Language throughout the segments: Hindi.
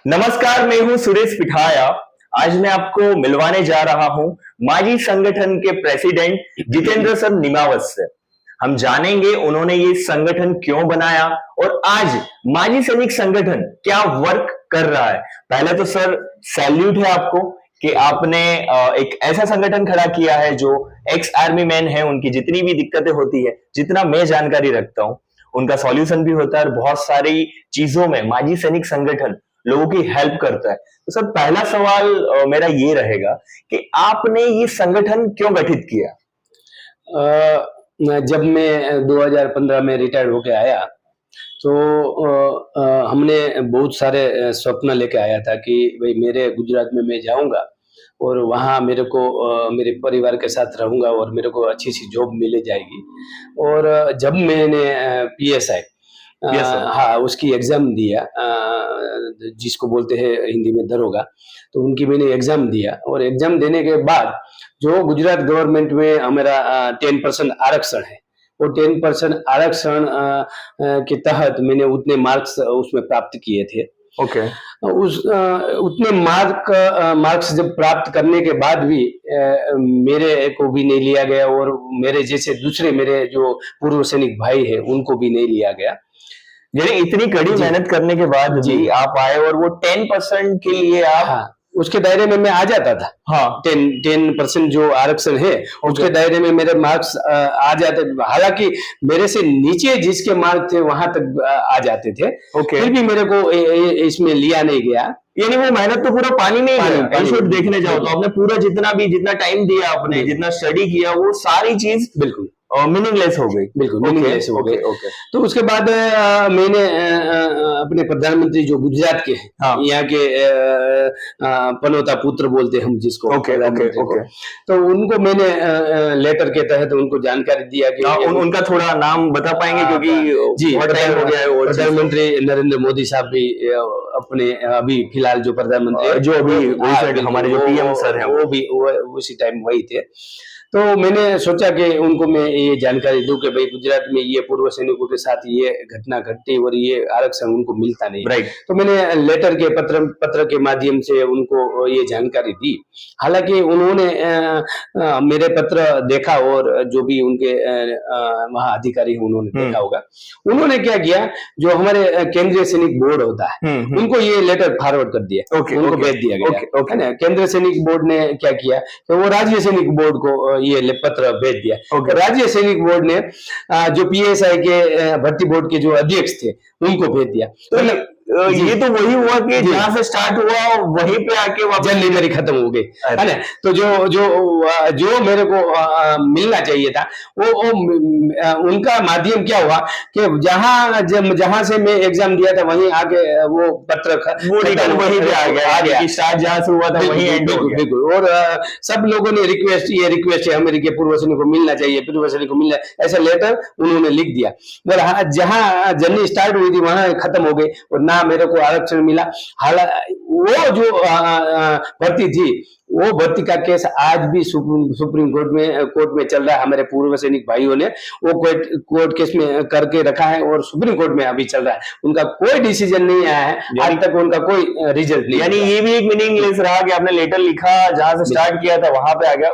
नमस्कार, मैं हूं सुरेश पिठाया। आज मैं आपको मिलवाने जा रहा हूं माजी संगठन के प्रेसिडेंट जितेंद्र सर निमावत से। हम जानेंगे उन्होंने ये संगठन क्यों बनाया और आज माजी सैनिक संगठन क्या वर्क कर रहा है। पहले तो सर सैल्यूट है आपको कि आपने एक ऐसा संगठन खड़ा किया है जो एक्स आर्मी मैन है, उनकी जितनी भी दिक्कतें होती है, जितना मैं जानकारी रखता हूं, उनका सॉल्यूशन भी होता है और बहुत सारी चीजों में माजी सैनिक संगठन लोगों की हेल्प करता है। तो सर पहला सवाल मेरा ये रहेगा कि आपने ये संगठन क्यों गठित किया? जब मैं 2015 में रिटायर्ड होके आया तो हमने बहुत सारे स्वप्न लेके आया था कि भाई मेरे गुजरात में मैं जाऊंगा और वहाँ मेरे को मेरे परिवार के साथ रहूंगा और मेरे को अच्छी सी जॉब मिल जाएगी। और जब मैंने PSI हाँ उसकी एग्जाम दिया, जिसको बोलते हैं हिंदी में दरोगा, तो उनकी मैंने एग्जाम दिया और एग्जाम देने के बाद जो गुजरात गवर्नमेंट में हमारा 10% आरक्षण है, वो 10% आरक्षण के तहत मैंने उतने मार्क्स उसमें प्राप्त किए थे। ओके। उतने मार्क्स जब प्राप्त करने के बाद भी मेरे को भी नहीं लिया गया और मेरे जैसे दूसरे मेरे जो पूर्व सैनिक भाई है उनको भी नहीं लिया गया। यानी इतनी कड़ी मेहनत करने के बाद भी आप आए और वो 10% के लिए आप उसके दायरे में मैं आ जाता था। हाँ 10% जो आरक्षण है उसके दायरे में मेरे मार्क्स आ जाते, हालांकि मेरे से नीचे जिसके मार्क्स थे वहां तक आ जाते थे। फिर भी मेरे को इसमें लिया नहीं गया। यानी वो मेहनत तो पूरा पानी में ही गया। देखने जाओ तो आपने पूरा जितना टाइम दिया, आपने जितना स्टडी किया, वो सारी चीज बिल्कुल मीनिंगलेस हो गई। बिल्कुल मीनिंगलेस हो गई। तो उसके बाद मैंने अपने प्रधानमंत्री जो गुजरात के हैं, यहाँ के पनोता पुत्र बोलते हैं हम जिसको, तो उनको मैंने लेटर के तहत उनको जानकारी दिया कि उनका थोड़ा नाम बता पाएंगे क्योंकि बहुत टाइम हो गया है। प्रधानमंत्री नरेंद्र मोदी साहब भी अपने अभी फिलहाल जो प्रधानमंत्री जो अभी हमारे जो PM सर हैं वो भी उसी टाइम वही थे। तो मैंने सोचा कि उनको मैं ये जानकारी दूं कि भाई गुजरात में ये पूर्व सैनिकों के साथ ये घटना घटती और ये आरक्षण उनको मिलता नहीं। राइट। तो मैंने लेटर के पत्र के माध्यम से उनको ये जानकारी दी। हालांकि उन्होंने मेरे पत्र देखा और जो भी उनके वहाँ अधिकारी हैं उन्होंने देखा होगा। उन्होंने क्या किया, जो हमारे केंद्रीय सैनिक बोर्ड होता है उनको ये लेटर फॉरवर्ड कर दिया, उनको भेज दिया गया। केंद्रीय सैनिक बोर्ड ने क्या किया कि वो राज्य सैनिक बोर्ड को ये पत्र भेज दिया। राज्य सैनिक बोर्ड ने जो PSI के भर्ती बोर्ड के जो अध्यक्ष थे उनको भेज दिया। तो ये तो वही हुआ कि जहां से स्टार्ट हुआ वहीं पे आके जल्दी मेरी खत्म हो गई, है ना। तो जो मेरे को मिलना चाहिए था वो उनका माध्यम क्या हुआ कि जहां से मैं एग्जाम दिया था वहीं आके वो पत्र वो रिटर्न वहीं पे आ गया कि स्टार्ट जहां से हुआ था वहीं एंड हो गया। बिल्कुल। और सब लोगों ने रिक्वेस्ट है हमारे के पूर्व सैनिक को मिलना चाहिए, पूर्व सैनिक को मिलना, ऐसा लेटर उन्होंने लिख दिया। मगर जहां जर्नी स्टार्ट हुई थी वहां खत्म हो गई और ना मेरे को आरक्षण मिला। हालांकि वो जो भर्ती थी वो भर्ती का केस आज भी सुप्रीम कोर्ट में चल रहा है। हमारे पूर्व सैनिक भाइयों ने वो कोर्ट केस में करके रखा है और सुप्रीम कोर्ट में अभी चल रहा है। उनका कोई डिसीजन नहीं आया है, आज तक उनका कोई रिजल्ट नहीं। यानी ये भी एक मीनिंगलेस रहा कि आपने लेटर लिखा, जहां से स्टार्ट किया था वहां पे आ गया,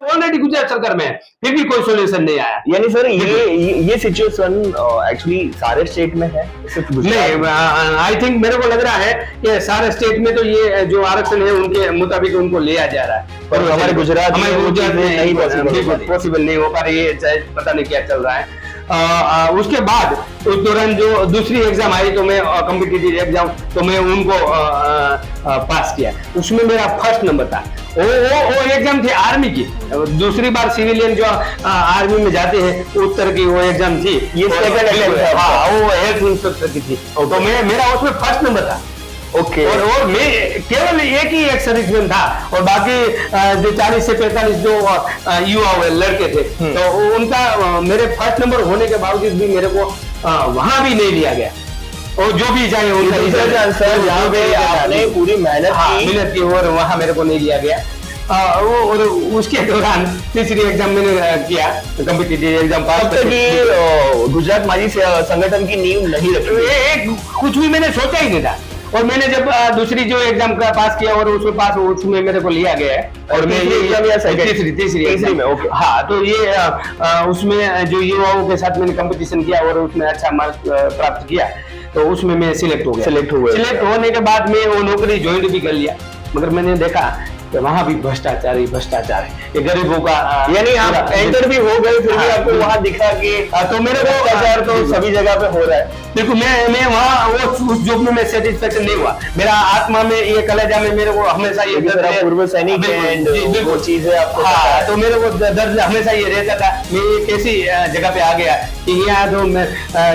ऑलरेडी गुजरात सरकार में फिर भी कोई सोल्यूशन नहीं आया। यानी सर ये सिचुएशन एक्चुअली सारे स्टेट में है? नहीं, आई थिंक मेरे को लग रहा है कि सारे स्टेट में तो ये जो आरक्षण है उनके मुताबिक उनको लिया जा रहा है, पर हमारे गुजरात में नहीं पॉसिबल नहीं हो पा रही है, पता नहीं क्या चल रहा है। उसके बाद उस दौरान जो दूसरी एग्जाम आई तो मैं कॉम्पिटिटिव एग्जाम तो मैं उनको पास किया, उसमें मेरा फर्स्ट नंबर था। वो एग्जाम थी आर्मी की, दूसरी बार सिविलियन जो आर्मी में जाते हैं उस तरह की वो एग्जाम थी। ये सेकंड एग्जाम था। हाँ, वो हेल्थ इंस्पेक्टर की थी। तो मेरा उसमें फर्स्ट नंबर था। और मैं केवल एक सर्विसमैन था और बाकी जो 40 से 45 जो युवा लड़के थे, तो उनका मेरे फर्स्ट नंबर होने के बावजूद भी मेरे को वहां भी नहीं लिया गया। और जो भी चाहे उनका आंसर जहाँ पे आपने पूरी मेहनत की और वहां मेरे को नहीं लिया गया। और उसके दौरान तीसरी एग्जाम मैंने किया, कॉम्पिटिटिव एग्जाम पास। गुजरात माजी संगठन की नींव नहीं रखी, कुछ भी मैंने सोचा ही नहीं था। और मैंने जब दूसरी जो एग्जाम का पास किया और उसमें मेरे को लिया गया है, और मैं तीसरी exam या second? तीसरी में, okay. हाँ, तो ये उसमें जो युवाओं के साथ मैंने कंपटीशन किया और उसमें अच्छा मार्क्स प्राप्त किया, तो उसमें मैं सिलेक्ट हो गया। सिलेक्ट होने के बाद में वो नौकरी ज्वाइन भी कर लिया, मगर मैंने देखा कि वहां भी भ्रष्टाचार है, ये गरीबों का यानी आप एंटर भी हो गए, फिर भी आपको वहां दिखा कि तो मेरे को भ्रष्टाचार तो सभी जगह पे हो रहा है। देखो मैं वहाँ उस जॉब में मैं सेटिस्फेक्शन नहीं हुआ, मेरा आत्मा में ये कलेजा में मेरे को हमेशा ये पूर्व सैनिक वो चीजें आपको, हाँ, तो मेरे को दर्द हमेशा ये रहता था, मैं एक ऐसी जगह पे आ गया कि यहाँ तो मैं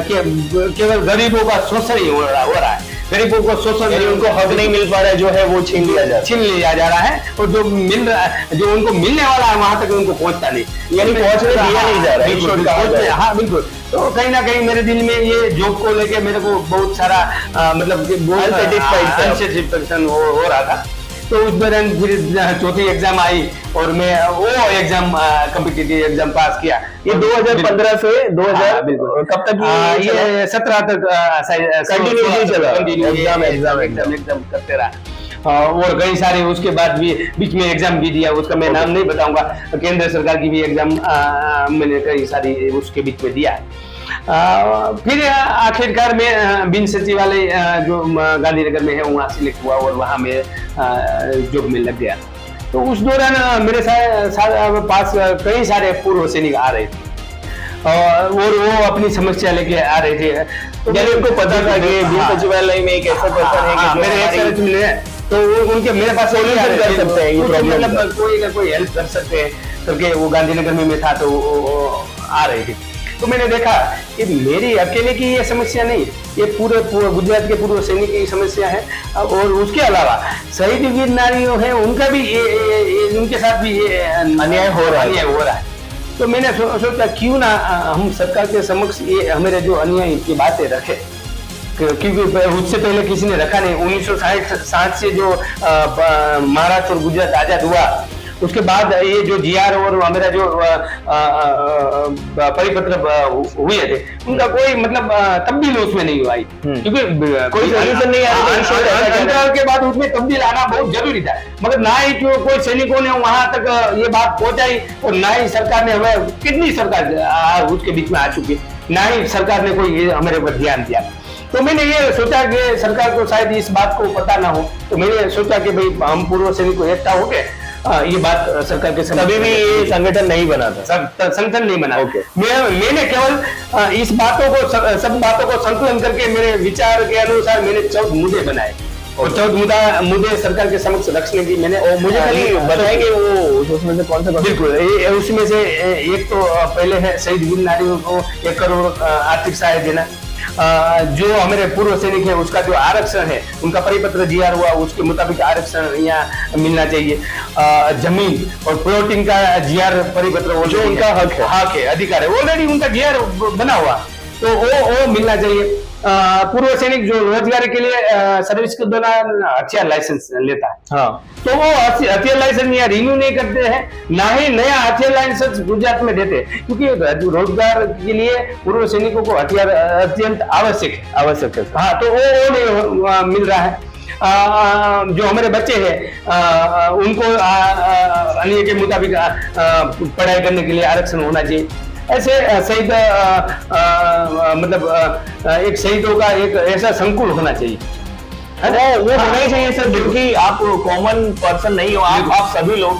केवल गरीबों का शोषण ही हो रहा है, गरीबों को शोषण, उनको हक नहीं मिल पा रहा है, जो है वो छीन लिया जा रहा है, और जो मिल रहा है, जो उनको मिलने वाला है वहां तक उनको पहुंचता नहीं, यानी पहुंचने दिया नहीं जा रहा है। हाँ बिल्कुल। तो कहीं ना कहीं मेरे दिल में ये जॉब को लेके मेरे को बहुत सारा मतलब अनसेटिस्फैक्शन हो रहा था। तो उस दौरान फिर चौथी एग्जाम आई और मैं वो एग्जाम कॉम्पिटिटिव एग्जाम पास किया। ये 2015 से 2000 बिल्कुल कब तक ये 17 तक एग्जाम करते रहा, और कई सारे उसके बाद भी बीच में एग्जाम भी दिया, उसका मैं नाम नहीं बताऊंगा, केंद्र सरकार की भी एग्जाम मैंने कई सारी उसके बीच में दिया। फिर आखिरकार मैं बिन सचिवालय जो गांधीनगर में है वहाँ सिलेक्ट हुआ और वहाँ मैं जॉब में लग गया। तो उस दौरान मेरे पास कई सारे पूर्व सैनिक आ रहे थे और वो अपनी समस्या लेके आ रहे थे, तो जब उनको पता था कि बिन सचिवालय में एक ऐसा पर्सन है कि मेरे एक्सर्विस में, तो उनके मेरे पास सोल्यूशन कर सकते हैं, मतलब कोई हेल्प कर सकते हैं करके वो गांधीनगर में मैं था, तो आ रहे थे। तो मैंने देखा कि मेरी अकेले की ये समस्या नहीं, ये पूरे गुजरात के पूर्व सैनिक की समस्या है, और उसके अलावा शहीद वीर नारियों हैं उनका भी उनके साथ भी ये अन्याय हो रहा है। तो मैंने सोचा क्यों ना हम सरकार के समक्ष ये हमारे जो अन्याय की बातें रखे, क्योंकि उससे पहले किसी ने रखा नहीं। 1960 से जो महाराष्ट्र और गुजरात आजाद हुआ, उसके बाद ये जो जीआर और हमारा जो परिपत्र हुए थे, उनका कोई मतलब तब्दील उसमें नहीं हुआ, क्योंकि कोई सोल्यूशन नहीं आया। अंतराल के बाद उसमें तब्दील आना बहुत जरूरी था, मगर ना ही कोई सैनिकों ने वहां तक ये बात पहुंचाई, और ना ही सरकार ने हमें, कितनी सरकार उसके बीच में आ चुकी, ना ही सरकार ने कोई हमारे ऊपर ध्यान दिया। तो मैंने ये सोचा कि सरकार को शायद इस बात को पता ना हो, तो मैंने सोचा कि भाई हम पूर्व सैनिक को एकता हो गए, ये बात सरकार के कभी भी ये संगठन नहीं बना था, संगठन नहीं बना। मैंने केवल इस बातों को, सब बातों को संकलन करके मेरे विचार के अनुसार मैंने 14 मुद्दे बनाए, और 14 मुद्दे सरकार के समक्ष रखने की मैंने, मुझे खाली बताएंगे वो उसमें से कौन सा? बिल्कुल, उसमें से एक तो पहले है शहीद वीर नारियों को 1 करोड़ आर्थिक सहायता देना, जो हमारे पूर्व सैनिक है उसका जो आरक्षण है, उनका परिपत्र जीआर हुआ उसके मुताबिक आरक्षण यहाँ मिलना चाहिए, जमीन और प्लॉटिंग का जीआर परिपत्र, जो उनका हक है, अधिकार है, ऑलरेडी उनका जीआर बना हुआ, तो वो मिलना चाहिए। पूर्व सैनिक जो रोजगार के लिए सर्विस के दौरान हथियार लाइसेंस लेता है, हाँ, तो वो हथियार लाइसेंस यहाँ रिन्यू नहीं करते हैं, ना ही नया हथियार लाइसेंस गुजरात में देते, क्योंकि रोजगार के लिए पूर्व सैनिकों को हथियार अत्यंत आवश्यक है। हाँ, तो वो नहीं मिल रहा है। जो हमारे बच्चे हैं उनको अन्य के मुताबिक पढ़ाई करने के लिए आरक्षण होना चाहिए। ऐसे शहीद मतलब एक शहीदों का एक ऐसा संकुल होना चाहिए, वो होना ही चाहिए सर, क्योंकि आप कॉमन पर्सन नहीं हो, आप सभी लोग,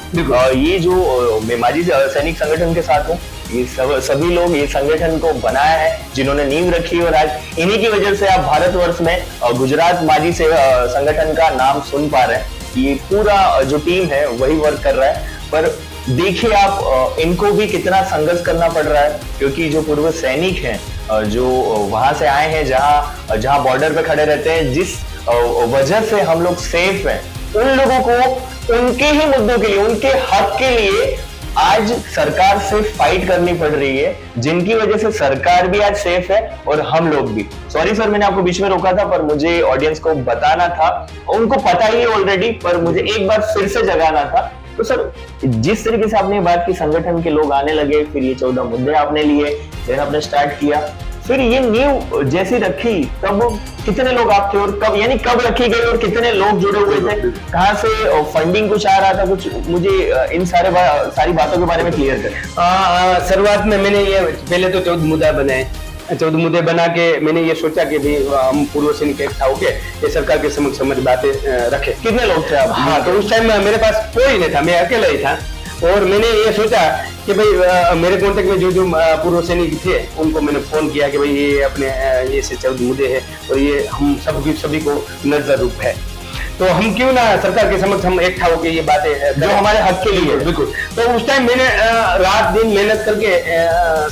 ये जो मैं माजी सैनिक संगठन के साथ हूँ, ये सभी लोग ये संगठन को बनाया है, जिन्होंने नींव रखी, और आज इन्हीं की वजह से आप भारतवर्ष में गुजरात माजी से संगठन का नाम सुन पा रहे हैं। ये पूरा जो टीम है वही वर्क कर रहा है, पर देखिए आप इनको भी कितना संघर्ष करना पड़ रहा है, क्योंकि जो पूर्व सैनिक हैं जो वहां से आए हैं, जहां बॉर्डर पे खड़े रहते हैं, जिस वजह से हम लोग सेफ हैं, उन लोगों को उनके ही मुद्दों के लिए, उनके हक के लिए आज सरकार से फाइट करनी पड़ रही है, जिनकी वजह से सरकार भी आज सेफ है और हम लोग भी। सॉरी सर, मैंने आपको बीच में रोका था, पर मुझे ऑडियंस को बताना था, उनको पता ही है ऑलरेडी, पर मुझे एक बार फिर से जगाना था। तो सर, जिस तरीके से आपने बात की, संगठन के लोग आने लगे, फिर ये 14 मुद्दे आपने लिए, फिर आपने स्टार्ट किया, फिर ये नींव जैसी रखी तब कितने लोग आपके और कब यानी कब रखी गई और कितने लोग जुड़े हुए थे, कहाँ से फंडिंग कुछ आ रहा था, कुछ मुझे इन सारी बातों के बारे में क्लियर करें। शुरुआत में मैंने ये पहले तो 14 मुद्दा बनाए, 14 मुद्दे बना के मैंने ये सोचा कि भाई हम पूर्व सैनिक इकट्ठा होके ये सरकार के समक्ष हमारी बातें रखे। कितने लोग थे आप? हाँ, तो उस टाइम मेरे पास कोई नहीं था, मैं अकेला ही था। और मैंने ये सोचा कि भाई मेरे कांटेक्ट में जो पूर्व सैनिक थे उनको मैंने फोन किया कि भाई ये अपने ये से 14 मुद्दे हैं और ये हम सभी को नजर रूप है, तो हम क्यों ना सरकार के समक्ष हम इकट्ठा होकर ये बातें जो हमारे हक के लिए। बिल्कुल। तो उस टाइम मैंने रात दिन मेहनत करके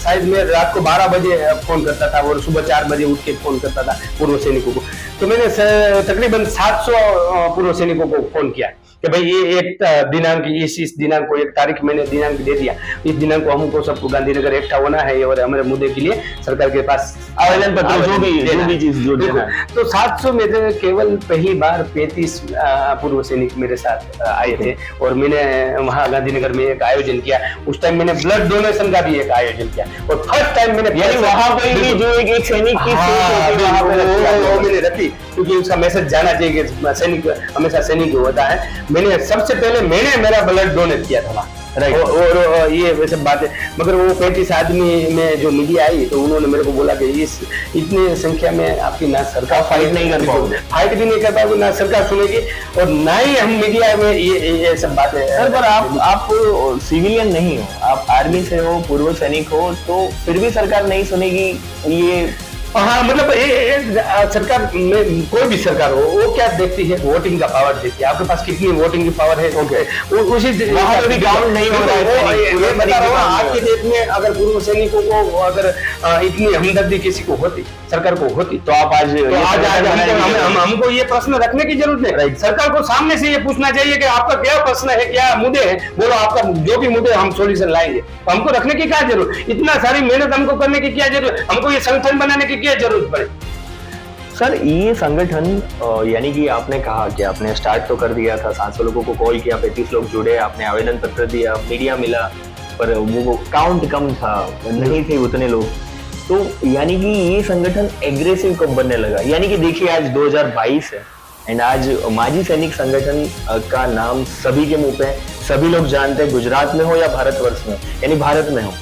शायद मैं रात को 12 बजे फोन करता था और सुबह 4 बजे उठ के फोन करता था पूर्व सैनिकों को। तो मैंने तकरीबन 700 पूर्व सैनिकों को फोन किया कि भाई ये एक दिनांक इस दिनांक को एक तारीख मैंने दिनांक दे दिया, इस दिनांक को हमको सबको गांधीनगर इकट्ठा होना है और हमारे मुद्दे के लिए सरकार के पास आवेदन पत्र जो भी चीज जो देना है। तो 700 में से केवल पहली बार 35 पूर्व सैनिक मेरे साथ आए थे और मैंने वहाँ गांधीनगर में एक आयोजन किया। उस टाइम मैंने ब्लड डोनेशन का भी एक आयोजन किया और फर्स्ट टाइम मैंने यानी वहाँ पे भी जो एक सैनिक की मैंने रखी, क्योंकि उसका मैसेज जाना चाहिए कि सैनिक हमेशा सैनिक होता है। मैंने सबसे पहले मेरा ब्लड डोनेट किया था वहाँ। राइट। और ये वैसे बात है, मगर वो 35 आदमी में जो मीडिया आई तो उन्होंने मेरे को बोला कि इस इतनी संख्या में आपकी ना सरकार फाइट नहीं कर पाओगे, फाइट भी नहीं कर पाओगे, ना सरकार सुनेगी और ना ही हम मीडिया में ये सब बातें। सर पर आप सिविलियन नहीं हो, आप आर्मी से हो, पूर्व सैनिक हो, तो फिर भी सरकार नहीं सुनेगी ये? हाँ, मतलब सरकार में कोई भी सरकार हो वो क्या देखती है, वोटिंग का पावर देखती है, आपके पास कितनी वोटिंग की पावर है। उसी भी काउंट नहीं हो रहा है। आज के डेट में अगर पूर्व सैनिकों को अगर इतनी हमदर्दी किसी को होती, सरकार को होती, तो आप आज हमको ये प्रश्न रखने की जरूरत नहीं। सरकार को सामने से ये पूछना चाहिए कि आपका क्या प्रश्न है, क्या मुद्दे हैं, बोलो, आपका जो भी मुद्दे हम सोल्यूशन लाएंगे। हमको रखने की क्या जरूरत, इतना सारी मेहनत हमको करने की क्या जरूरत, हमको ये संगठन बनाने की क्या जरूरत पड़े। सर ये संगठन यानी कि आपने कहा कि आपने स्टार्ट तो कर दिया था, 700 लोगों को कॉल किया, 35 लोग जुड़े, आपने आवेदन पत्र दिया, मीडिया मिला, पर वो काउंट कम था, नहीं थे उतने लोग, तो यानी कि ये संगठन एग्रेसिव कब बनने लगा? यानी कि देखिए आज 2022 है एंड आज माजी सैनिक संगठन का नाम सभी के मुंह पे है, सभी लोग जानते हैं, गुजरात में हो या भारतवर्ष में, यानी भारत में हो,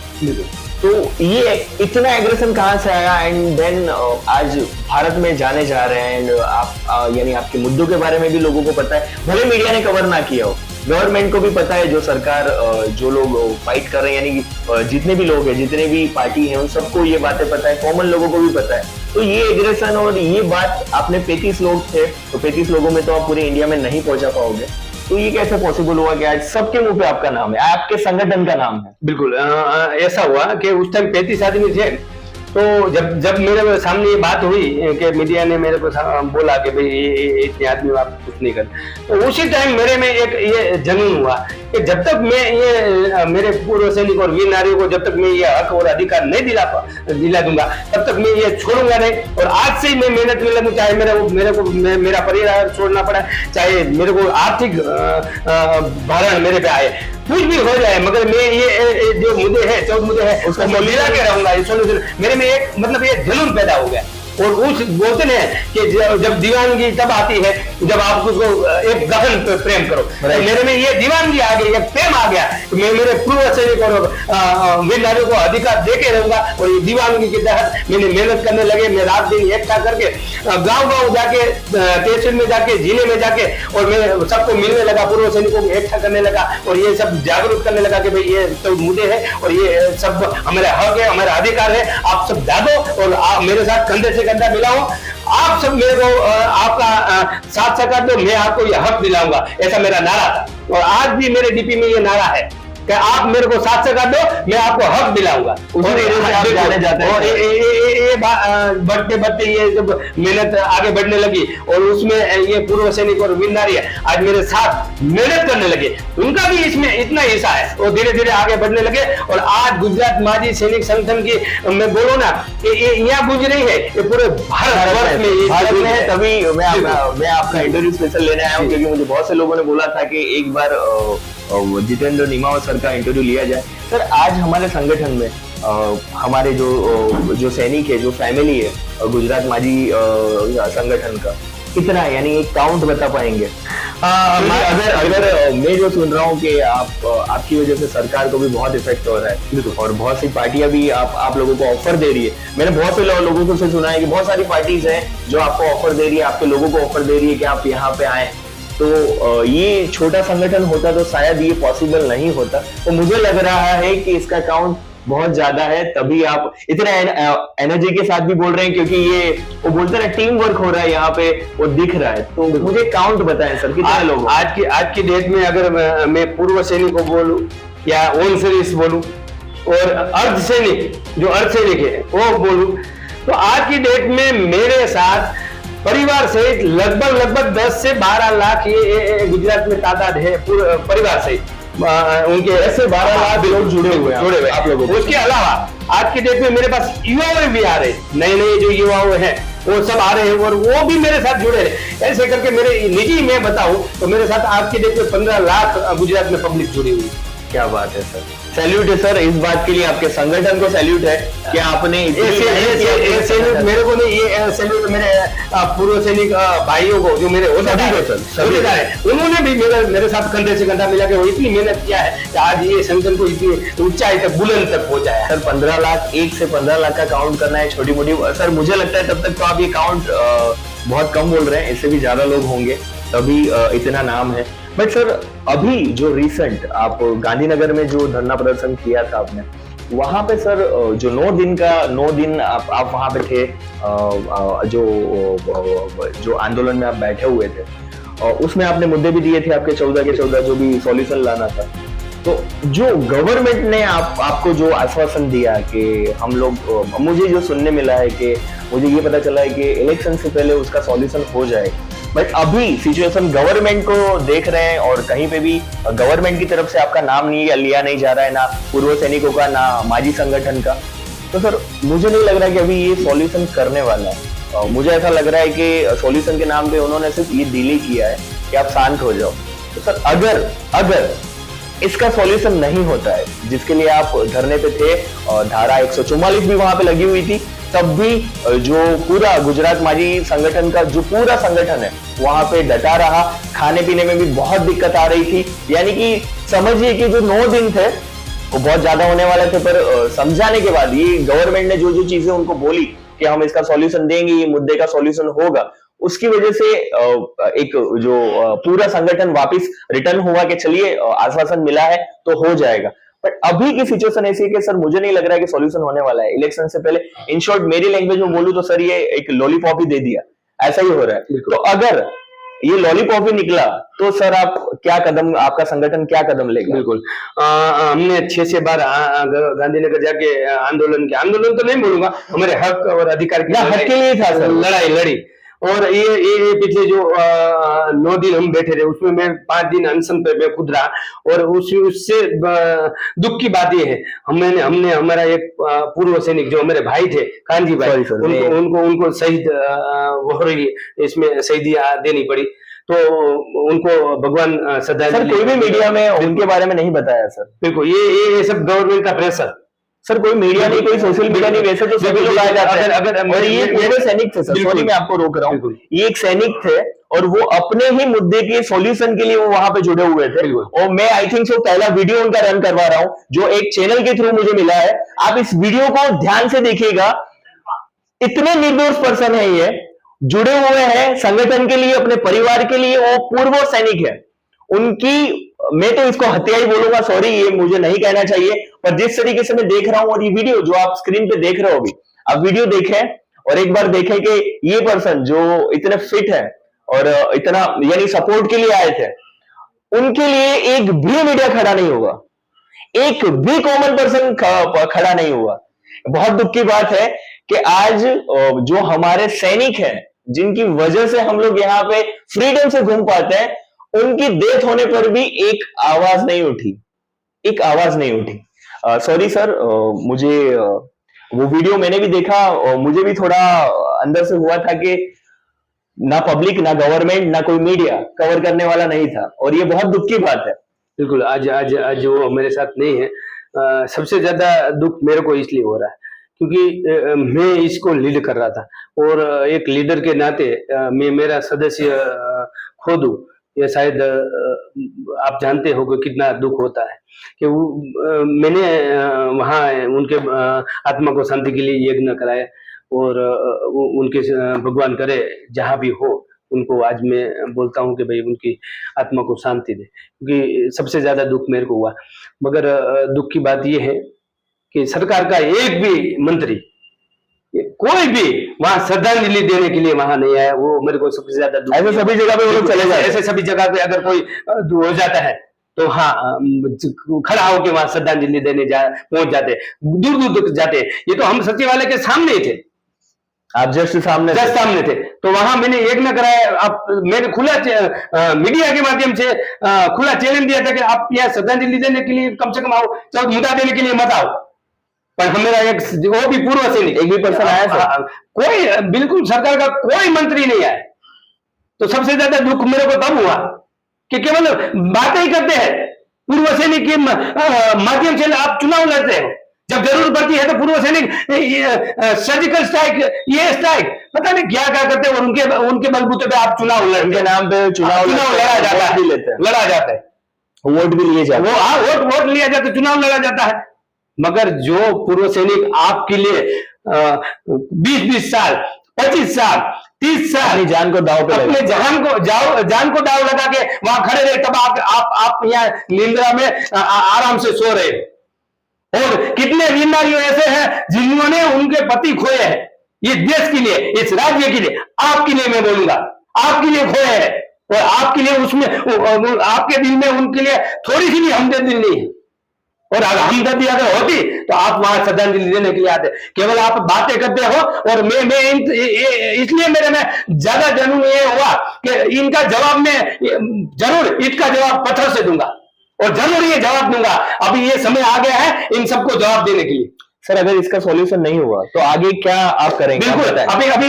तो ये इतना एग्रेशन कहाँ से आया? एंड देन आज भारत में जाने जा रहे हैं एंड आप यानी आपके मुद्दों के बारे में भी लोगों को पता है, भले मीडिया ने कवर ना किया हो, गवर्नमेंट को भी पता है, जो सरकार जो लोग फाइट कर रहे हैं, यानी कि जितने भी लोग हैं, जितने भी पार्टी हैं, उन सबको ये बातें पता है, कॉमन लोगों को भी पता है। तो ये एग्रेशन और ये बात, आपने 35 लोग थे, तो 35 लोगों में तो आप पूरे इंडिया में नहीं पहुंचा पाओगे, तो ये कैसे पॉसिबल हुआ कि आज सबके मुंह पे आपका नाम है, आपके संगठन का नाम है? बिल्कुल ऐसा हुआ कि उस टाइम 35 आदमी थे, तो जब मेरे सामने ये बात हुई कि मीडिया ने मेरे को बोला कि भाई ये इतने आदमी आप कुछ नहीं कर, तो उसी टाइम मेरे में एक ये जनून हुआ कि जब तक मैं ये मेरे पूर्व सैनिक और वीर नारियों को जब तक मैं ये हक और अधिकार नहीं दिला दूंगा, तब तक मैं ये छोड़ूंगा नहीं। और आज से ही मैं मेहनत में लगूं, चाहे मेरा परिवार छोड़ना पड़ा, चाहे मेरे को आर्थिक भारण मेरे पे आए, कुछ भी हो जाए, मगर मैं ये जो मुद्दे हैं, 14 मुद्दे हैं, उसको मैं मिला के रहूंगा। मेरे में एक मतलब ये जुनून पैदा हो गया। और उस बोलते हैं कि जब दीवानगी तब आती है जब आप उसको एक गहन प्रेम करो, तो मेरे में ये दीवानगी आ गई, एक प्रेम आ गया, मैं मेरे पूर्व सैनिक और वीर नारियों को अधिकार देके रहूंगा। और ये दीवानगी के तहत मैंने मेहनत करने लगे, मैं रात दिन एकता करके गाँव जाके, तहसील में जाके, जिले में जाके, और मैं सबको मिलने लगा, पूर्व सैनिकों को एकता करने लगा और ये सब जागरूक करने लगा कि भाई ये सब मुद्दे हैं और ये सब हमारे हक है, हमारा अधिकार है, आप सब दादो और आप मेरे साथ कंधे से कंधा मिलाओ, आप सब मेरे को आपका साथ साथ दो, मैं आपको ये हक दिलाऊंगा, ऐसा मेरा नारा था। और आज भी मेरे डीपी में ये नारा है कि आप मेरे को साथ सका दो, मैं आपको हक दिलाऊंगा। और जाने जाते हैं, और ये बढ़ते ये जब मेहनत आगे बढ़ने लगी और उसमें ये पूर्व सैनिक और वीर नारी आज मेरे साथ मेहनत करने लगे, उनका भी इसमें इतना हिस्सा है, और धीरे धीरे आगे बढ़ने लगे। और आज गुजरात माजी सैनिक संगठन की मैं बोलो ना कि ये यहाँ गुज रही है, ये पूरे भारत में है। तभी मैं आपका इंटरव्यू स्पेशल लेने आया हूँ, क्योंकि मुझे बहुत से लोगों ने बोला था कि एक बार जितेंद्र निमावत सर का इंटरव्यू लिया जाए। सर आज हमारे संगठन में हमारे जो सैनिक है, जो फैमिली है गुजरात माजी संगठन का, कितना है, यानी एक काउंट बता पाएंगे? अगर अगर मैं जो सुन रहा हूँ कि आपकी वजह से सरकार को भी बहुत इफेक्ट हो रहा है और बहुत सी पार्टियां भी आप लोगों को ऑफर दे रही है। मैंने बहुत से लोगों को से सुना है कि बहुत सारी पार्टीज हैं जो आपको ऑफर दे रही है, आपके लोगों को ऑफर दे रही है कि आप यहाँ पे आए। तो ये छोटा संगठन होता तो शायद ये पॉसिबल नहीं होता। तो मुझे लग रहा है कि इसका काउंट बहुत ज्यादा है, तभी आप इतने एनर्जी के साथ भी बोल रहे हैं, क्योंकि ये वो बोलते हैं टीम वर्क हो रहा है यहाँ पे, वो दिख रहा है। तो मुझे काउंट बताएं सर, कितने लोग? आज की डेट में अगर मैं पूर्व सैनिक को बोलूं या ओन सर्विस बोलूं और अर्ध सैनिक, जो अर्ध सैनिक है वो बोलूं, तो आज की डेट में मेरे साथ परिवार सहित लगभग 10 से 12 लाख ये गुजरात में तादाद है, पूरे परिवार सहित उनके ऐसे 12 लाख लोग जुड़े हुए आप लोगों को। उसके अलावा आज की डेट में मेरे पास युवा भी आ रहे, नए जो युवा हैं वो सब आ रहे हैं और वो भी मेरे साथ जुड़े रहे। ऐसे करके मेरे निजी मैं बताऊं तो मेरे साथ आज की डेट में 15 लाख गुजरात में पब्लिक जुड़ी हुई। क्या बात है सर, सैल्यूट है सर इस बात के लिए, आपके संगठन को सैल्यूट है कि आपने सैल्यूट मेरे को नहीं, ये सैल्यूट मेरे पूर्व सैनिक भाइयों को, जो मेरे उन्होंने भी मेरे साथ कंधे से कंधा मिला के वो इतनी मेहनत किया है कि आज ये संगठन को इतनी ऊंचाई तक, बुलंद तक पहुंचाया। सर 15 लाख, 1 से 15 लाख का काउंट करना है छोटी मोटी सर, मुझे लगता है तब तक तो आप ये काउंट बहुत कम बोल रहे हैं, इससे भी ज्यादा लोग होंगे तभी इतना नाम है। बट सर अभी जो रिसेंट आप गांधीनगर में जो धरना प्रदर्शन किया था आपने, वहां पे सर जो 9 दिन आप वहां पे थे, जो आंदोलन में आप बैठे हुए थे, उसमें आपने मुद्दे भी दिए थे आपके 14 के 14 जो भी सॉल्यूशन लाना था। तो जो गवर्नमेंट ने आपको जो आश्वासन दिया कि हम लोग, मुझे जो सुनने मिला है कि मुझे ये पता चला है कि इलेक्शन से पहले उसका सॉल्यूशन हो जाए, बट अभी सिचुएशन गवर्नमेंट को देख रहे हैं और कहीं पे भी गवर्नमेंट की तरफ से आपका नाम नहीं लिया नहीं जा रहा है, ना पूर्व सैनिकों का, ना माजी संगठन का। तो सर मुझे नहीं लग रहा है कि अभी ये सॉल्यूशन करने वाला है। मुझे ऐसा लग रहा है कि सॉल्यूशन के नाम पे उन्होंने सिर्फ ये डील ही किया है कि आप शांत हो जाओ। तो सर अगर इसका सॉल्यूशन नहीं होता है, जिसके लिए आप धरने पे थे, धारा 144 भी वहां पे लगी हुई थी, तब भी जो पूरा गुजरात माजी संगठन का जो पूरा संगठन है वहां पे डटा रहा, खाने पीने में भी बहुत दिक्कत आ रही थी। यानी कि समझिए कि जो 9 दिन थे वो बहुत ज्यादा होने वाले थे, पर समझाने के बाद ये गवर्नमेंट ने जो चीजें उनको बोली कि हम इसका सॉल्यूशन देंगे, ये मुद्दे का सॉल्यूशन होगा, उसकी वजह से एक जो पूरा संगठन वापस रिटर्न हुआ कि चलिए आश्वासन मिला है तो हो जाएगा। बट अभी की सिचुएशन ऐसी है कि सर मुझे नहीं लग रहा है कि सॉल्यूशन होने वाला है इलेक्शन से पहले। इन शॉर्ट मेरी लैंग्वेज में बोलूं तो सर ये एक लॉलीपॉप ही दे दिया, ऐसा ही हो रहा है। तो अगर ये लॉलीपॉप ही निकला तो सर आप क्या कदम, आपका संगठन क्या कदम लेगा? बिल्कुल हमने 6 से 12 गांधीनगर जाके आंदोलन तो नहीं बोलूंगा, हमारे हक और अधिकार के हक के लिए था सर, लड़ाई लड़ी। और ये पिछले जो 9 दिन हम बैठे रहे, उसमें मैं 5 दिन अनशन पे मैं खुद रहा। और उससे दुख की बात ये है, हमने हमारा एक पूर्व सैनिक जो हमारे भाई थे, कांजी भाई, उनको शहीद हो रही है, इसमें शहीदी देनी पड़ी, तो उनको भगवान श्रद्धांजलि। सर कोई भी मीडिया में उनके बारे में नहीं बताया सर? बिल्कुल, ये सब गवर्नमेंट का प्रेशर सर, कोई मीडिया नहीं, कोई सोशल मीडिया नहीं, वैसे तो सभी लोग आ जाते हैं। अगर ये पूरे सैनिक थे सर, सॉरी मैं आपको रोक रहा हूँ, ये एक सैनिक थे और वो अपने ही मुद्दे के सॉल्यूशन के लिए वो वहां पे जुड़े हुए थे। और मैं आई थिंक सो पहला वीडियो उनका रन करवा रहा हूँ जो एक चैनल के थ्रू मुझे मिला है। आप इस वीडियो को ध्यान से देखिएगा, इतने निर्दोष पर्सन है ये, जुड़े हुए हैं संगठन के लिए, अपने परिवार के लिए, वो पूर्व सैनिक है। उनकी, मैं तो इसको हत्या ही बोलूंगा, सॉरी ये मुझे नहीं कहना चाहिए, पर जिस तरीके से मैं देख रहा हूं, और ये वीडियो जो आप स्क्रीन पे देख रहे हो अभी, आप वीडियो देखें और एक बार देखें कि ये पर्सन जो इतने फिट है और इतना यानी सपोर्ट के लिए आए थे, उनके लिए एक भी मीडिया खड़ा नहीं होगा, एक भी कॉमन पर्सन खड़ा नहीं हुआ। बहुत दुख की बात है कि आज जो हमारे सैनिक हैं, जिनकी वजह से हम लोग यहाँ पे फ्रीडम से घूम पाते हैं, उनकी डेथ होने पर भी एक आवाज नहीं उठी, एक आवाज नहीं उठी। सॉरी सर, मुझे वो वीडियो मैंने भी देखा और मुझे भी थोड़ा अंदर से हुआ था कि ना पब्लिक, ना गवर्नमेंट, ना कोई मीडिया कवर करने वाला नहीं था, और ये बहुत दुख की बात है। बिल्कुल, आज वो मेरे साथ नहीं है। सबसे ज्यादा दुख मेरे को इसलिए हो रहा है क्योंकि मैं इसको लीड कर रहा था और एक लीडर के नाते मैं मेरा सदस्य खो दूं, ये शायद आप जानते हो कि कितना दुख होता है कि मैंने वहाँ उनके आत्मा को शांति के लिए यज्ञ कराया और उनके भगवान करे जहाँ भी हो उनको आज मैं बोलता हूँ कि भाई उनकी आत्मा को शांति दे, क्योंकि सबसे ज्यादा दुख मेरे को हुआ। मगर दुख की बात यह है कि सरकार का एक भी मंत्री कोई भी वहां श्रद्धांजलि देने के लिए वहां नहीं आया, वो मेरे को सबसे ज्यादा दुख। ऐसे सभी जगह पे वो लोग चले जाते हैं। ऐसे सभी जगह पे अगर कोई हो जाता है तो हाँ खड़ा होके वहां श्रद्धांजलि देने पहुंच जाते, दूर दूर तक जाते। ये तो हम सचिवालय के सामने ही थे, आप जस्ट सामने थे। तो वहां मैंने एक न कराया, आप मैंने खुला मीडिया के माध्यम से खुला चैलेंज दिया था कि आप यहाँ श्रद्धांजलि देने के लिए कम से कम आओ, चाहे मुद्दा देने के लिए मत आओ। पर हमारा एक वो भी पूर्व सैनिक एक भी पर्सन आया, कोई बिल्कुल सरकार का कोई मंत्री नहीं आया। तो सबसे ज्यादा दुख मेरे को तब हुआ कि केवल बातें ही करते हैं, पूर्व सैनिक के माध्यम से आप चुनाव लड़ते हो, जब जरूरत पड़ती है तो पूर्व सैनिक सर्जिकल स्ट्राइक, ये स्ट्राइक पता नहीं क्या क्या करते हैं, और उनके बलबूते पे आप चुनाव लड़ते, उनके नाम पे चुनाव लड़ा जाता है, वोट भी लिए जाते हैं, वोट लिया जाता है, चुनाव लड़ा जाता है। मगर जो पूर्व सैनिक आपके लिए 20-20 साल, 25 साल, 30 साल अपनी जान को दाव पे अपने जान को दाव लगा के वहां खड़े रहे, तब आप यहाँ निंद्रा में आराम से सो रहे। और कितने वीर नारियों ऐसे हैं जिन्होंने उनके पति खोए हैं, ये देश के लिए, इस राज्य के लिए, आपके लिए मैं बोलूंगा, आपके लिए खोए हैं, और आपके लिए उसमें आपके दिल में उनके लिए थोड़ी सी भी हमदर्दी नहीं है। और अगर हमदर्दी अगर होती तो आप वहां श्रद्धांजलि देने के लिए आते। केवल आप बातें करते हो, और मैं इसलिए मेरे में ज्यादा जरूर ये हुआ कि इनका जवाब में जरूर इसका जवाब पत्थर से दूंगा, और जरूर ये जवाब दूंगा। अभी ये समय आ गया है इन सबको जवाब देने के लिए। सर अगर इसका सॉल्यूशन नहीं हुआ तो आगे क्या आप करेंगे? बिल्कुल,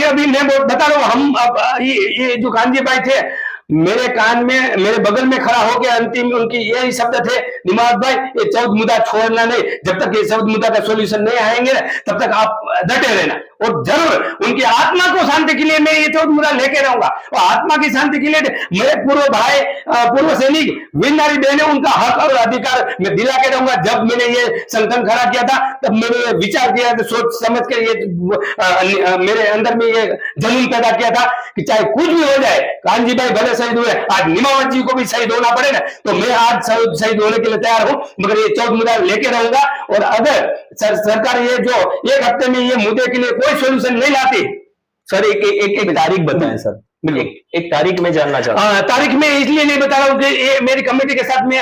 अभी मैं बता रहा हूँ, हम अब ये जो कांजी भाई थे, मेरे कान में, मेरे बगल में खड़ा होकर अंतिम उनकी यही शब्द थे, निमाज भाई ये 14 मुद्दा छोड़ना नहीं, जब तक ये 14 मुद्दा का सॉल्यूशन नहीं आएंगे तब तक आप डटे रहना, और जरूर उनकी आत्मा को शांति के लिए मैं ये 14 मुद्दा लेके रहूंगा। और आत्मा की शांति के लिए मेरे पूर्व भाई, पूर्व सैनिक, वीर नारी बहने, उनका हक और अधिकार मैं दिला के रहूंगा। जब मैंने ये संगठन खड़ा किया था तब मैंने विचार किया, सोच समझ कर ये मेरे अंदर में ये जुनून पैदा किया था कि चाहे कुछ भी हो जाए, कांजी भाई भले शहीद हुए, आज निमावत जी को भी शहीद होना पड़े ना, तो मैं आज शहीद होने के लिए तैयार हूं, मगर ये 14 मुद्दा लेके रहूंगा। और अगर सरकार ये जो एक हफ्ते में ये मुद्दे के लिए कोई सोल्यूशन नहीं लाती, सर एक तारीख बताएं सर, एक तारीख में जानना चाहता हूं। तारीख में इसलिए नहीं बता रहा हूँ कि ये मेरी कमेटी के साथ में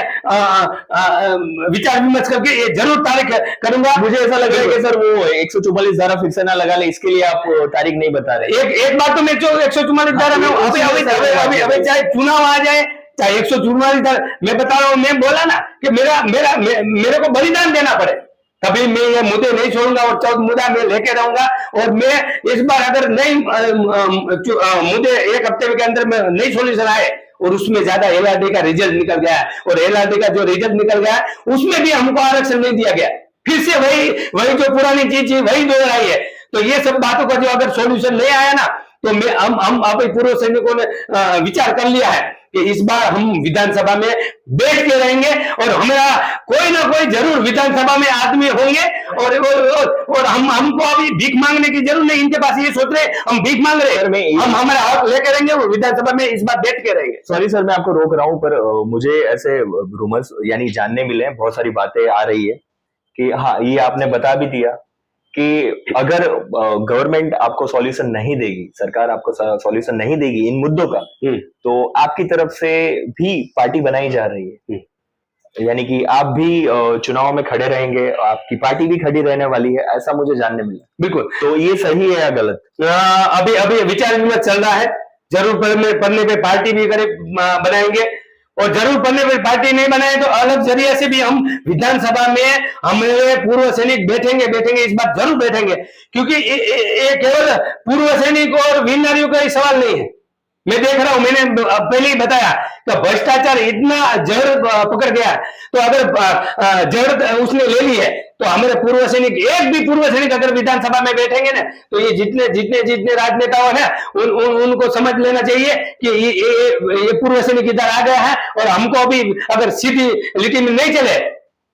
विचार विमर्श करके ये जरूर तारीख करूंगा। मुझे ऐसा लग रहा है कि सर वो 144 धारा फिर से ना लगा ले, इसके लिए आप तारीख नहीं बता रहे। एक बार तो मैं 144 धारा में अभी चाहे चुनाव आ जाए, चाहे 144 धारा, मैं बता रहा हूँ, मैं बोला ना कि मेरे को बलिदान देना पड़े, कभी मैं ये मुद्दे नहीं छोड़ूंगा, और 14 मुद्दा मैं लेके रहूंगा। और मैं इस बार अगर नहीं मुद्दे एक हफ्ते के अंदर में नहीं सोल्यूशन आए, और उसमें ज्यादा एलआरडी का रिजल्ट निकल गया, और एलआरडी का जो रिजल्ट निकल गया उसमें भी हमको आरक्षण नहीं दिया गया, फिर से वही जो पुरानी चीज थी वही दोहराई है। तो ये सब बातों का जो अगर सोल्यूशन नहीं आया ना, तो हम अभी पूर्व सैनिकों ने विचार कर लिया है कि इस बार हम विधानसभा में बैठ के रहेंगे, और हमारा कोई ना कोई जरूर विधानसभा में आदमी होंगे, और हमको अभी भीख मांगने की जरूरत नहीं, इनके पास ये सोच रहे हम भीख मांग रहे हैं, हम हमारा हक लेके रहेंगे, और विधानसभा में इस बार बैठ के रहेंगे। सॉरी सर मैं आपको रोक रहा हूं, पर मुझे ऐसे रूमर्स यानी जानने मिले, बहुत सारी बातें आ रही है कि हाँ ये आपने बता भी दिया कि अगर गवर्नमेंट आपको सॉल्यूशन नहीं देगी, सरकार आपको सॉल्यूशन नहीं देगी इन मुद्दों का, तो आपकी तरफ से भी पार्टी बनाई जा रही है, यानी कि आप भी चुनाव में खड़े रहेंगे, आपकी पार्टी भी खड़ी रहने वाली है, ऐसा मुझे जानने मिला। बिल्कुल, तो ये सही है या गलत? अभी विचार विमर्श चल रहा है, जरूर पढ़ने पे पार्टी भी बनाएंगे, और जरूर पढ़ने पर पार्टी नहीं बनाए तो अलग जरिए से भी हम विधानसभा में हमारे पूर्व सैनिक बैठेंगे, इस बार जरूर बैठेंगे, क्योंकि ये केवल पूर्व सैनिक और वीर नारियों का ही सवाल नहीं है, मैं देख रहा हूं, मैंने पहले ही बताया कि भ्रष्टाचार इतना जड़ पकड़ गया, तो अगर जड़ उसने ले ली है तो हमारे पूर्व सैनिक, एक भी पूर्व सैनिक अगर विधानसभा में बैठेंगे ना तो ये जितने राजनेताओं हैं उनको समझ लेना चाहिए कि ये पूर्व सैनिक इधर आ गया है और हमको अभी अगर सीधी लिटी में नहीं चले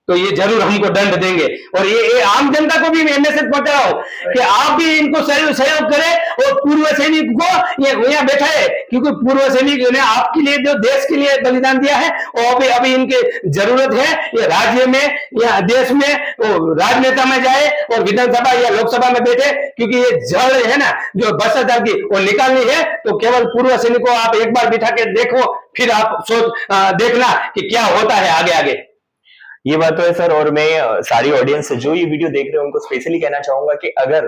तो ये जरूर हमको दंड देंगे। और ये आम जनता को भी मैं मैसेज पहुंचा रहा हूं कि आप भी इनको सहयोग करें और पूर्व सैनिक को यहाँ बैठाए, क्योंकि पूर्व सैनिक ने आपके लिए जो देश के लिए बलिदान दिया है और अभी इनकी जरूरत है ये राज्य में या देश में राजनेता में जाए और विधानसभा या लोकसभा में बैठे, क्योंकि ये जड़ है ना जो भ्रष्टाचार की वो निकालनी है। तो केवल पूर्व सैनिक को आप एक बार बिठा के देखो, फिर आप सोच देखना कि क्या होता है आगे आगे। ये बात तो है सर, और मैं सारी ऑडियंस से जो ये वीडियो देख रहे हैं उनको स्पेशली कहना चाहूंगा कि अगर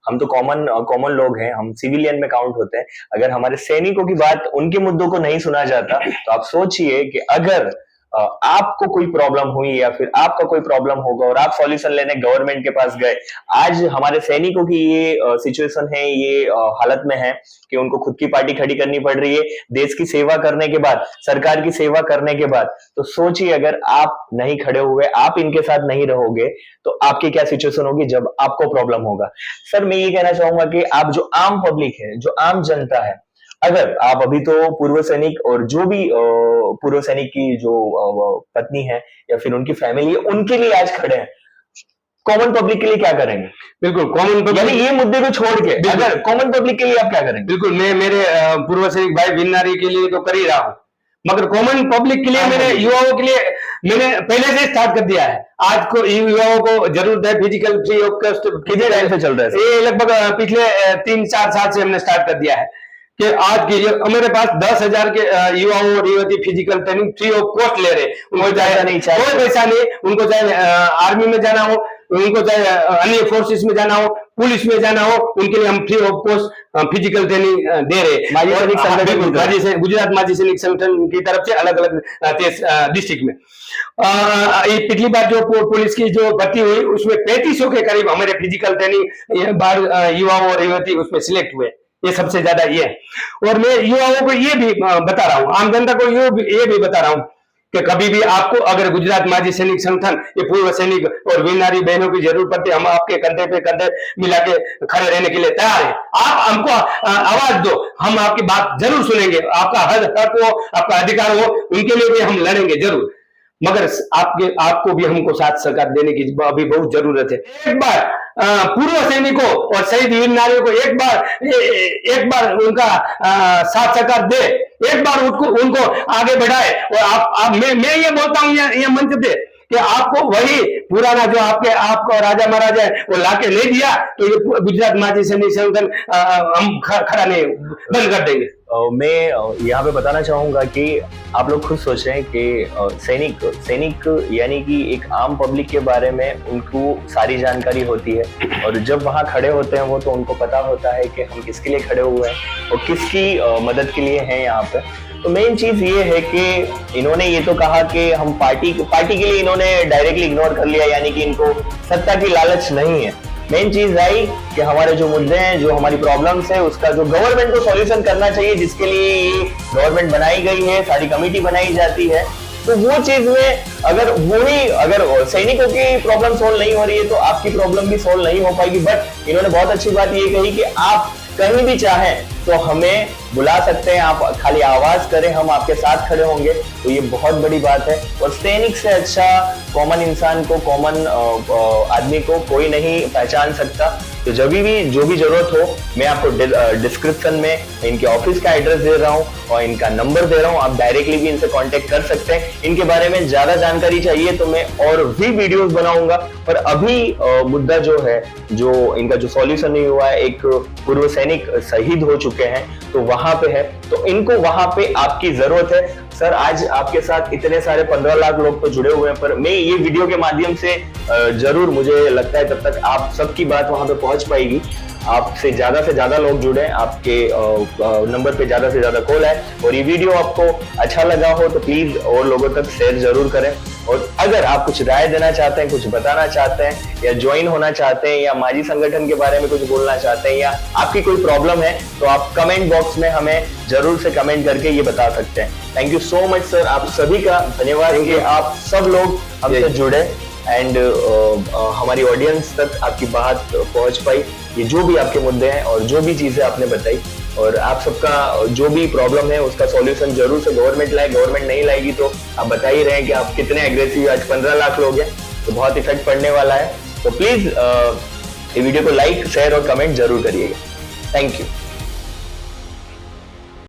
हम तो कॉमन लोग हैं, हम सिविलियन में काउंट होते हैं, अगर हमारे सैनिकों की बात, उनके मुद्दों को नहीं सुना जाता तो आप सोचिए कि अगर आपको कोई प्रॉब्लम हुई या फिर आपका कोई प्रॉब्लम होगा और आप सॉल्यूशन लेने गवर्नमेंट के पास गए। आज हमारे सैनिकों की ये सिचुएशन है, ये हालत में है कि उनको खुद की पार्टी खड़ी करनी पड़ रही है देश की सेवा करने के बाद, सरकार की सेवा करने के बाद। तो सोचिए अगर आप नहीं खड़े हुए, आप इनके साथ नहीं रहोगे तो आपकी क्या सिचुएशन होगी जब आपको प्रॉब्लम होगा। सर मैं ये कहना चाहूंगा कि आप जो आम पब्लिक है, जो आम जनता है, अगर आप अभी तो पूर्व सैनिक और जो भी पूर्व सैनिक की जो पत्नी है या फिर उनकी फैमिली है, उनके लिए आज खड़े हैं, कॉमन पब्लिक के लिए क्या करेंगे? बिल्कुल कॉमन पब्लिक, यानी ये मुद्दे को छोड़ के अगर कॉमन पब्लिक के लिए आप क्या करेंगे? बिल्कुल मैं मेरे पूर्व सैनिक भाई विन्नारी के लिए तो कर ही रहा हूँ, मगर कॉमन पब्लिक के लिए, मेरे युवाओं के लिए मैंने पहले से स्टार्ट कर दिया है। आज को युवाओं को जरूरत है फिजिकल फ्री ऑफ कॉस्ट। कितने टाइम से चल रहा है? ये लगभग पिछले 3-4 साल से हमने स्टार्ट कर दिया है कि आज की मेरे पास 10,000 के युवाओं और युवती physical training free of cost ले रहे। उनको चाहे कोई पैसा नहीं, उनको चाहे आर्मी में जाना हो, उनको चाहे अन्य फोर्सेस में जाना हो, पुलिस में जाना हो, उनके लिए हम free of cost physical training दे रहे। गुजरात माजी सैनिक संगठन की तरफ से अलग अलग डिस्ट्रिक्ट में। पिछली बार जो पुलिस की जो भर्ती हुई उसमें 3500 के करीब हमारे फिजिकल ट्रेनिंग युवाओं और युवती उसमें सिलेक्ट हुए। ये सबसे ज्यादा ये है। और मैं युवाओं को ये भी बता रहा हूँ, आम जनता को ये भी बता रहा हूँ कि कभी भी आपको अगर गुजरात माजी सैनिक संगठन, ये पूर्व सैनिक और वीरनारी बहनों की जरूरत पड़ती है, हम आपके कंधे पे कंधे मिला के खड़े रहने के लिए तैयार हैं। आप हमको आवाज दो, हम आपकी बात जरूर सुनेंगे। आपका हक हो, आपका अधिकार हो, उनके लिए भी हम लड़ेंगे जरूर, मगर आपको भी हमको साथ सहकार देने की अभी बहुत जरूरत है। एक बार पूर्व सैनिकों और शहीद वीर नारियों को एक बार उनका साथ सहकार दे, एक बार उनको आगे बढ़ाए। और मैं ये बोलता हूँ ये मंच पे कि आपको वही पुराना जो आपको राजा महाराजा है वो लाके नहीं दिया तो ये गुजरात माजी सैनिक संगठन हम खड़ा नहीं बंद कर देंगे। मैं यहाँ पे बताना चाहूंगा कि आप लोग खुद सोच रहे हैं कि सैनिक यानी कि एक आम पब्लिक के बारे में उनको सारी जानकारी होती है और जब वहां खड़े होते हैं वो तो उनको पता होता है कि हम किसके लिए खड़े हुए हैं और किसकी मदद के लिए हैं यहाँ पे। तो मेन चीज ये है कि इन्होंने ये तो कहा कि हम पार्टी के लिए इन्होंने डायरेक्टली इग्नोर कर लिया, यानी कि इनको सत्ता की लालच नहीं है। मेन चीज आई कि हमारे जो मुद्दे हैं, जो हमारी प्रॉब्लम्स है, उसका जो गवर्नमेंट को सॉल्यूशन करना चाहिए, जिसके लिए ये गवर्नमेंट बनाई गई है, सारी कमेटी बनाई जाती है, तो वो चीज में अगर सैनिकों की प्रॉब्लम सोल्व नहीं हो रही है तो आपकी प्रॉब्लम भी सोल्व नहीं हो पाएगी। बट इन्होंने बहुत अच्छी बात ये कही कि आप कहीं भी चाहें तो हमें बुला सकते हैं, आप खाली आवाज करें, हम आपके साथ खड़े होंगे। तो ये बहुत बड़ी बात है और सैनिक से अच्छा कॉमन इंसान को, कॉमन आदमी को कोई नहीं पहचान सकता। तो जब भी जो भी जरूरत हो, मैं आपको डिस्क्रिप्शन में इनके ऑफिस का एड्रेस दे रहा हूँ और इनका नंबर दे रहा हूँ, आप डायरेक्टली भी इनसे कांटेक्ट कर सकते हैं। इनके बारे में ज्यादा जानकारी चाहिए तो मैं और भी वीडियोस बनाऊंगा। पर अभी मुद्दा जो है, जो इनका जो सॉल्यूशन नहीं हुआ है, एक पूर्व सैनिक शहीद हो चुके हैं तो वहां पे है, तो इनको वहां पे आपकी जरूरत है। सर आज आपके साथ इतने सारे 15 लाख लोग तो जुड़े हुए हैं, पर मैं ये वीडियो के माध्यम से जरूर, मुझे लगता है तब तक आप सबकी बात वहां पे पहुंच पाएगी। आपसे ज्यादा लोग जुड़े, आपके नंबर पे ज्यादा से ज्यादा कॉल है और ये वीडियो आपको अच्छा लगा हो तो प्लीज और लोगों तक शेयर जरूर करें। और अगर आप कुछ राय देना चाहते हैं, कुछ बताना चाहते हैं, या ज्वाइन होना चाहते हैं, या माझी संगठन के बारे में कुछ बोलना चाहते हैं, या आपकी कोई प्रॉब्लम है, तो आप कमेंट बॉक्स में हमें जरूर से कमेंट करके ये बता सकते हैं। Thank you so much sir, आप सभी का धन्यवाद कि आप सब लोग हमसे जुड़े एंड हमारी ऑडियंस तक आपकी बात पहुंच पाई। ये जो भी आपके मुद्दे हैं और जो भी चीजें आपने बताई, और आप सबका जो भी प्रॉब्लम है उसका सॉल्यूशन जरूर से गवर्नमेंट लाए। गवर्नमेंट नहीं लाएगी तो आप बता ही रहे हैं कि आप कितने एग्रेसिव, आज 15 लाख लोग हैं तो बहुत इफेक्ट पड़ने वाला है। तो प्लीज ये वीडियो को लाइक, शेयर और कमेंट जरूर करिएगा। Thank you.